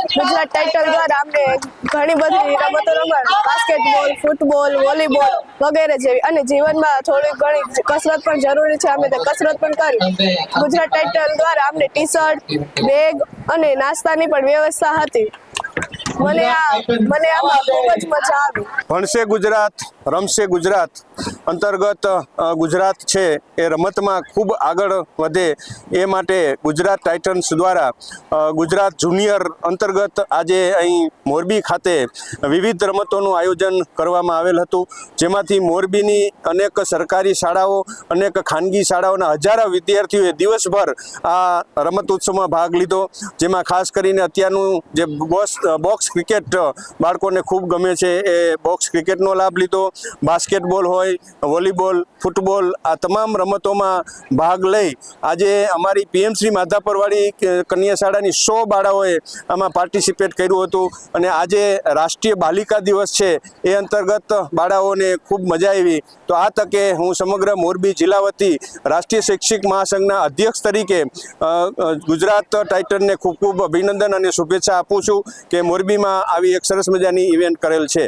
Gujarat title દ્વારા અમને ઘણી બધી રમતો રમત, બાસ્કેટબોલ, ફૂટબોલ, વોલીબોલ વગેરે જેવી, અને જીવનમાં થોડી ઘણી કસરત પણ જરૂરી છે. અમે તે કસરત પણ કરી. ગુજરાત ટાઇટલ દ્વારા અમને ટી શર્ટ, બેગ અને નાસ્તાની પણ વ્યવસ્થા હતી. મને આમાં ખૂબ જ મજા આવી. ભણશે ગુજરાત રમશે ગુજરાત અંતર્ગત ગુજરાત છે એ રમતમાં ખૂબ આગળ વધે એ માટે ગુજરાત ટાઇટન્સ દ્વારા ગુજરાત જુનિયર અંતર્ગત આજે અહીં મોરબી ખાતે વિવિધ રમતોનું આયોજન કરવામાં આવેલ હતું, જેમાંથી મોરબીની અનેક સરકારી શાળાઓ, અનેક ખાનગી શાળાઓના હજારો વિદ્યાર્થીઓએ દિવસભર આ રમત ઉત્સવમાં ભાગ લીધો. જેમાં ખાસ કરીને અત્યારનું જે બોક્સ ક્રિકેટ બાળકોને ખૂબ ગમે છે એ બોક્સ ક્રિકેટનો લાભ લીધો. બાસ્કેટબોલ હોય, વોલીબોલ, ફૂટબોલ, આ તમામ રમતોમાં ભાગ લઈ આજે અમારી પીએમશ્રી માધાપરવાડી કન્યા શાળાની 100 બાળાઓએ આમાં પાર્ટિસિપેટ કર્યું હતું. અને આજે રાષ્ટ્રીય બાલિકા દિવસ છે એ અંતર્ગત બાળાઓને ખૂબ મજા આવી. તો આ તકે હું સમગ્ર મોરબી જિલ્લા વતી રાષ્ટ્રીય શૈક્ષિક મહાસંઘના અધ્યક્ષ તરીકે ગુજરાત ટાઇટનને ખૂબ ખૂબ અભિનંદન અને શુભેચ્છા આપું છું કે મોરબીમાં આવી એક સરસ મજાની ઇવેન્ટ કરેલ છે.